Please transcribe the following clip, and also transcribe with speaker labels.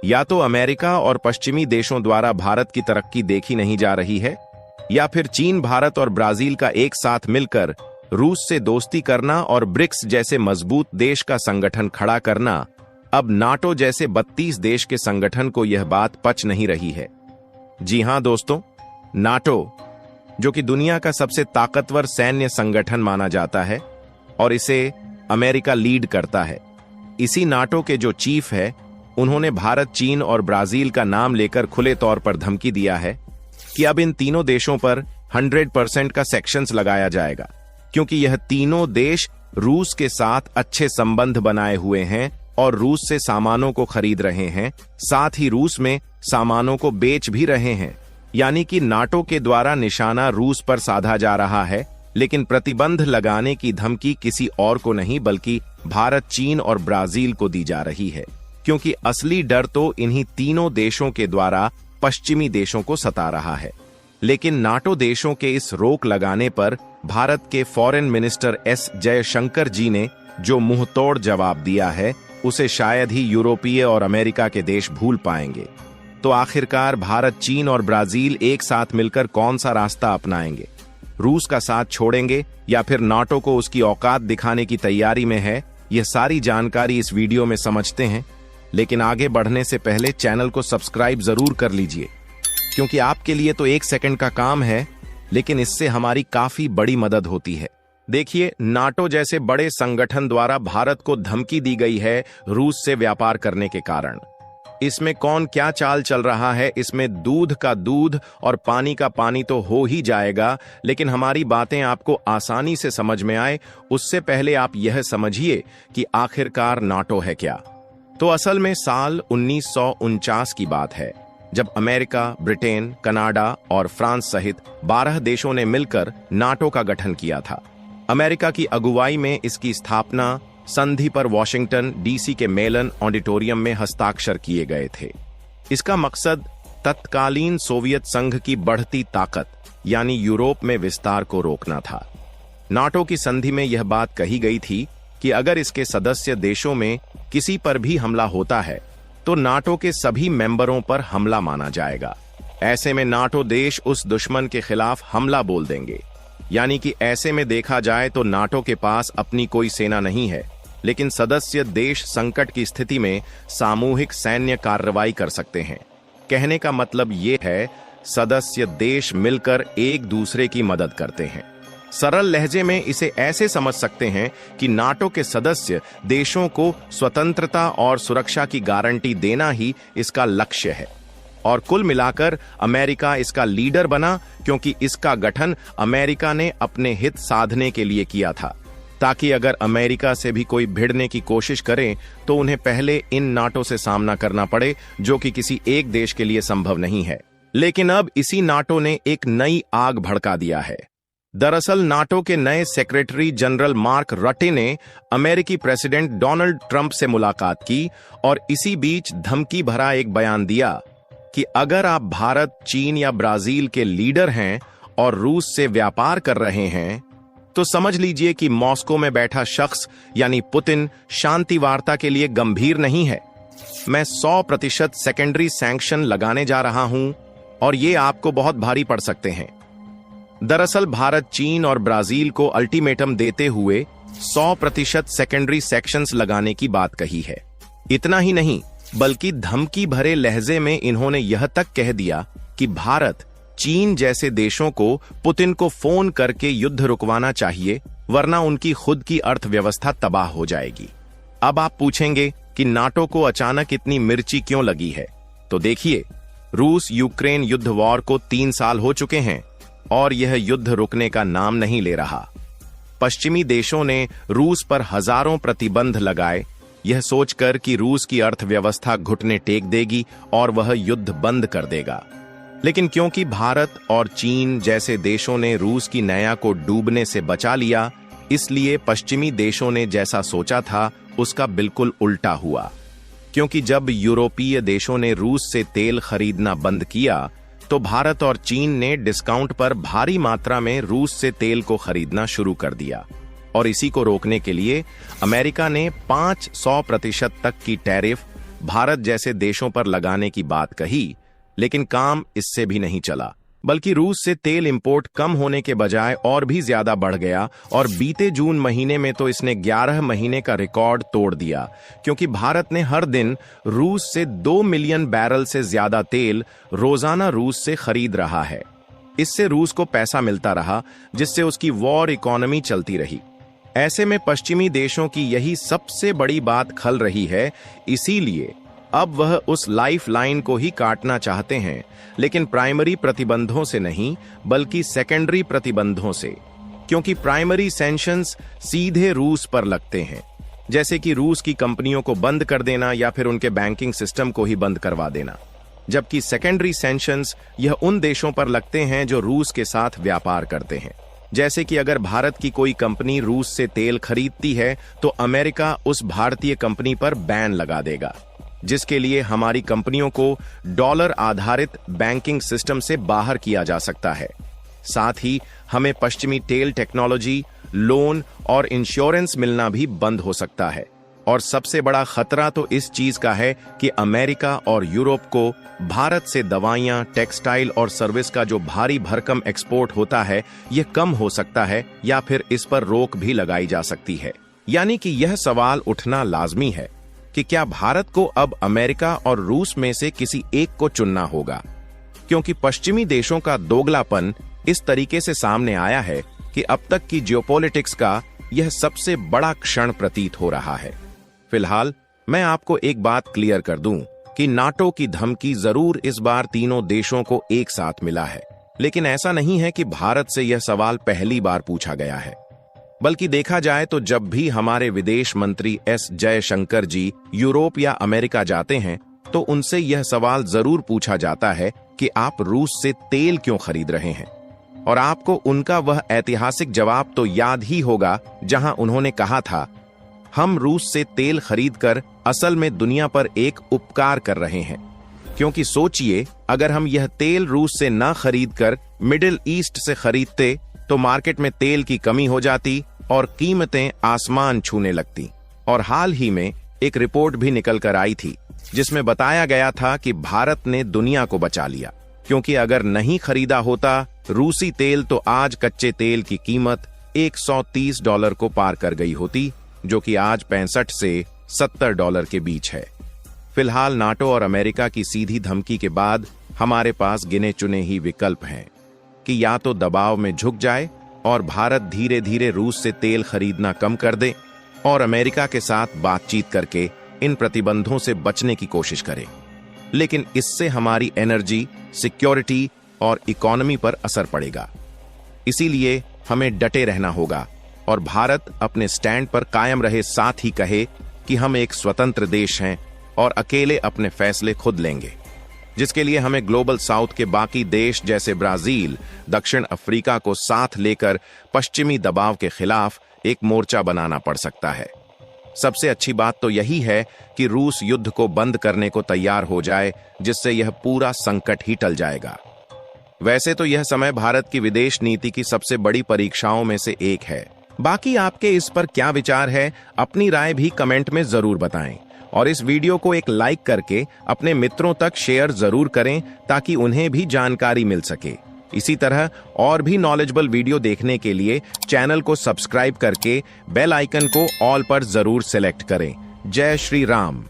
Speaker 1: या तो अमेरिका और पश्चिमी देशों द्वारा भारत की तरक्की देखी नहीं जा रही है, या फिर चीन, भारत और ब्राजील का एक साथ मिलकर रूस से दोस्ती करना और ब्रिक्स जैसे मजबूत देश का संगठन खड़ा करना, अब नाटो जैसे 32 देश के संगठन को यह बात पच नहीं रही है। जी हां दोस्तों, नाटो, जो कि दुनिया का सबसे ताकतवर सैन्य संगठन माना जाता है और इसे अमेरिका लीड करता है, इसी नाटो के जो चीफ है, उन्होंने भारत, चीन और ब्राजील का नाम लेकर खुले तौर पर धमकी दिया है कि अब इन तीनों देशों पर 100% का सेक्शंस लगाया जाएगा, क्योंकि यह तीनों देश रूस के साथ अच्छे संबंध बनाए हुए हैं और रूस से सामानों को खरीद रहे हैं, साथ ही रूस में सामानों को बेच भी रहे हैं। यानी कि नाटो के द्वारा निशाना रूस पर साधा जा रहा है, लेकिन प्रतिबंध लगाने की धमकी किसी और को नहीं बल्कि भारत, चीन और ब्राजील को दी जा रही है, क्योंकि असली डर तो इन्हीं तीनों देशों के द्वारा पश्चिमी देशों को सता रहा है। लेकिन नाटो देशों के इस रोक लगाने पर भारत के फॉरेन मिनिस्टर एस जयशंकर जी ने जो मुंहतोड़ जवाब दिया है, उसे शायद ही यूरोपीय और अमेरिका के देश भूल पाएंगे। तो आखिरकार भारत, चीन और ब्राजील एक साथ मिलकर कौन सा रास्ता अपनाएंगे? रूस का साथ छोड़ेंगे या फिर नाटो को उसकी औकात दिखाने की तैयारी में है? यह सारी जानकारी इस वीडियो में समझते हैं, लेकिन आगे बढ़ने से पहले चैनल को सब्सक्राइब जरूर कर लीजिए, क्योंकि आपके लिए तो 1 सेकंड का काम है, लेकिन इससे हमारी काफी बड़ी मदद होती है। देखिए, नाटो जैसे बड़े संगठन द्वारा भारत को धमकी दी गई है रूस से व्यापार करने के कारण। इसमें कौन क्या चाल चल रहा है, इसमें दूध का दूध और पानी का पानी तो हो ही जाएगा, लेकिन हमारी बातें आपको आसानी से समझ में आए उससे पहले आप यह समझिए कि आखिरकार नाटो है क्या। तो असल में साल 1949 की बात है, जब अमेरिका, ब्रिटेन, कनाडा और फ्रांस सहित 12 देशों ने मिलकर नाटो का गठन किया था। अमेरिका की अगुवाई में इसकी स्थापना संधि पर वॉशिंगटन डीसी के मेलन ऑडिटोरियम में हस्ताक्षर किए गए थे। इसका मकसद तत्कालीन सोवियत संघ की बढ़ती ताकत यानी यूरोप में विस्तार को रोकना था। नाटो की संधि में यह बात कही गई थी कि अगर इसके सदस्य देशों में किसी पर भी हमला होता है तो नाटो के सभी मेंबरों पर हमला माना जाएगा। ऐसे में नाटो देश उस दुश्मन के खिलाफ हमला बोल देंगे। यानी कि ऐसे में देखा जाए तो नाटो के पास अपनी कोई सेना नहीं है, लेकिन सदस्य देश संकट की स्थिति में सामूहिक सैन्य कार्रवाई कर सकते हैं। कहने का मतलब ये है, सदस्य देश मिलकर एक दूसरे की मदद करते हैं। सरल लहजे में इसे ऐसे समझ सकते हैं कि नाटो के सदस्य देशों को स्वतंत्रता और सुरक्षा की गारंटी देना ही इसका लक्ष्य है। और कुल मिलाकर अमेरिका इसका लीडर बना, क्योंकि इसका गठन अमेरिका ने अपने हित साधने के लिए किया था, ताकि अगर अमेरिका से भी कोई भिड़ने की कोशिश करे तो उन्हें पहले इन नाटो से सामना करना पड़े, जो कि किसी एक देश के लिए संभव नहीं है। लेकिन अब इसी नाटो ने एक नई आग भड़का दिया है। दरअसल नाटो के नए सेक्रेटरी जनरल मार्क रटे ने अमेरिकी प्रेसिडेंट डोनाल्ड ट्रंप से मुलाकात की और इसी बीच धमकी भरा एक बयान दिया कि अगर आप भारत, चीन या ब्राजील के लीडर हैं और रूस से व्यापार कर रहे हैं, तो समझ लीजिए कि मॉस्को में बैठा शख्स यानी पुतिन शांति वार्ता के लिए गंभीर नहीं है। मैं 100% सेकेंडरी सैंक्शन लगाने जा रहा हूं और ये आपको बहुत भारी पड़ सकते हैं। दरअसल भारत, चीन और ब्राजील को अल्टीमेटम देते हुए 100% सेकेंडरी सेक्शंस लगाने की बात कही है। इतना ही नहीं, बल्कि धमकी भरे लहजे में इन्होंने यह तक कह दिया कि भारत, चीन जैसे देशों को पुतिन को फोन करके युद्ध रुकवाना चाहिए, वरना उनकी खुद की अर्थव्यवस्था तबाह हो जाएगी। अब आप पूछेंगे कि नाटो को अचानक इतनी मिर्ची क्यों लगी है? तो देखिए, रूस यूक्रेन युद्ध वॉर को 3 साल हो चुके हैं और यह युद्ध रुकने का नाम नहीं ले रहा। पश्चिमी देशों ने रूस पर हजारों प्रतिबंध लगाए, यह सोचकर कि रूस की अर्थव्यवस्था घुटने टेक देगी और वह युद्ध बंद कर देगा। लेकिन क्योंकि भारत और चीन जैसे देशों ने रूस की नया को डूबने से बचा लिया, इसलिए पश्चिमी देशों ने जैसा सोचा था उसका बिल्कुल उल्टा हुआ। क्योंकि जब यूरोपीय देशों ने रूस से तेल खरीदना बंद किया, तो भारत और चीन ने डिस्काउंट पर भारी मात्रा में रूस से तेल को खरीदना शुरू कर दिया। और इसी को रोकने के लिए अमेरिका ने 500% तक की टैरिफ भारत जैसे देशों पर लगाने की बात कही, लेकिन काम इससे भी नहीं चला, बल्कि रूस से तेल इंपोर्ट कम होने के बजाय और भी ज्यादा बढ़ गया और बीते जून महीने में तो इसने 11 महीने का रिकॉर्ड तोड़ दिया, क्योंकि भारत ने हर दिन रूस से 2 मिलियन बैरल से ज्यादा तेल रोजाना रूस से खरीद रहा है। इससे रूस को पैसा मिलता रहा, जिससे उसकी वॉर इकोनॉमी चलती रही। ऐसे में पश्चिमी देशों की यही सबसे बड़ी बात खल रही है, इसीलिए अब वह उस लाइफ लाइन को ही काटना चाहते हैं, लेकिन प्राइमरी प्रतिबंधों से नहीं, बल्कि सेकेंडरी प्रतिबंधों से, क्योंकि प्राइमरी सैंक्शंस सीधे रूस पर लगते हैं, जैसे कि रूस की कंपनियों को बंद कर देना या फिर उनके बैंकिंग सिस्टम को ही बंद करवा देना, जबकि सेकेंडरी सैंक्शंस यह उन देशों पर लगते हैं जो रूस के साथ व्यापार करते हैं। जैसे कि अगर भारत की कोई कंपनी रूस से तेल खरीदती है तो अमेरिका उस भारतीय कंपनी पर बैन लगा देगा, जिसके लिए हमारी कंपनियों को डॉलर आधारित बैंकिंग सिस्टम से बाहर किया जा सकता है। साथ ही हमें पश्चिमी तेल टेक्नोलॉजी, लोन और इंश्योरेंस मिलना भी बंद हो सकता है। और सबसे बड़ा खतरा तो इस चीज का है कि अमेरिका और यूरोप को भारत से दवाइयां, टेक्सटाइल और सर्विस का जो भारी भरकम एक्सपोर्ट होता है, यह कम हो सकता है या फिर इस पर रोक भी लगाई जा सकती है। यानी कि यह सवाल उठना लाजमी है कि क्या भारत को अब अमेरिका और रूस में से किसी एक को चुनना होगा, क्योंकि पश्चिमी देशों का दोगलापन इस तरीके से सामने आया है कि अब तक की जियोपॉलिटिक्स का यह सबसे बड़ा क्षण प्रतीत हो रहा है। फिलहाल मैं आपको एक बात क्लियर कर दूं कि नाटो की धमकी जरूर इस बार तीनों देशों को एक साथ मिला है, लेकिन ऐसा नहीं है कि भारत से यह सवाल पहली बार पूछा गया है, बल्कि देखा जाए तो जब भी हमारे विदेश मंत्री एस जयशंकर जी यूरोप या अमेरिका जाते हैं तो उनसे यह सवाल जरूर पूछा जाता है कि आप रूस से तेल क्यों खरीद रहे हैं। और आपको उनका वह ऐतिहासिक जवाब तो याद ही होगा, जहां उन्होंने कहा था, हम रूस से तेल खरीदकर असल में दुनिया पर एक उपकार कर रहे हैं, क्योंकि सोचिए अगर हम यह तेल रूस से न खरीदकर मिडिल ईस्ट से खरीदते तो मार्केट में तेल की कमी हो जाती और कीमतें आसमान छूने लगती। और हाल ही में एक रिपोर्ट भी निकल कर आई थी जिसमें बताया गया था कि भारत ने दुनिया को बचा लिया, क्योंकि अगर नहीं खरीदा होता रूसी तेल तो आज कच्चे तेल की कीमत $130 को पार कर गई होती, जो कि आज 65 से $70 के बीच है। फिलहाल नाटो और अमेरिका की सीधी धमकी के बाद हमारे पास गिने चुने ही विकल्प हैं कि या तो दबाव में झुक जाए और भारत धीरे धीरे रूस से तेल खरीदना कम कर दे और अमेरिका के साथ बातचीत करके इन प्रतिबंधों से बचने की कोशिश करे, लेकिन इससे हमारी एनर्जी, सिक्योरिटी और इकोनॉमी पर असर पड़ेगा। इसीलिए हमें डटे रहना होगा और भारत अपने स्टैंड पर कायम रहे, साथ ही कहे कि हम एक स्वतंत्र देश हैं और अकेले अपने फैसले खुद लेंगे, जिसके लिए हमें ग्लोबल साउथ के बाकी देश जैसे ब्राजील, दक्षिण अफ्रीका को साथ लेकर पश्चिमी दबाव के खिलाफ एक मोर्चा बनाना पड़ सकता है। सबसे अच्छी बात तो यही है कि रूस युद्ध को बंद करने को तैयार हो जाए, जिससे यह पूरा संकट ही टल जाएगा। वैसे तो यह समय भारत की विदेश नीति की सबसे बड़ी परीक्षाओं में से एक है। बाकी आपके इस पर क्या विचार है, अपनी राय भी कमेंट में जरूर बताएं और इस वीडियो को एक लाइक करके अपने मित्रों तक शेयर जरूर करें ताकि उन्हें भी जानकारी मिल सके। इसी तरह और भी नॉलेजेबल वीडियो देखने के लिए चैनल को सब्सक्राइब करके बेल आइकन को ऑल पर जरूर सेलेक्ट करें। जय श्री राम।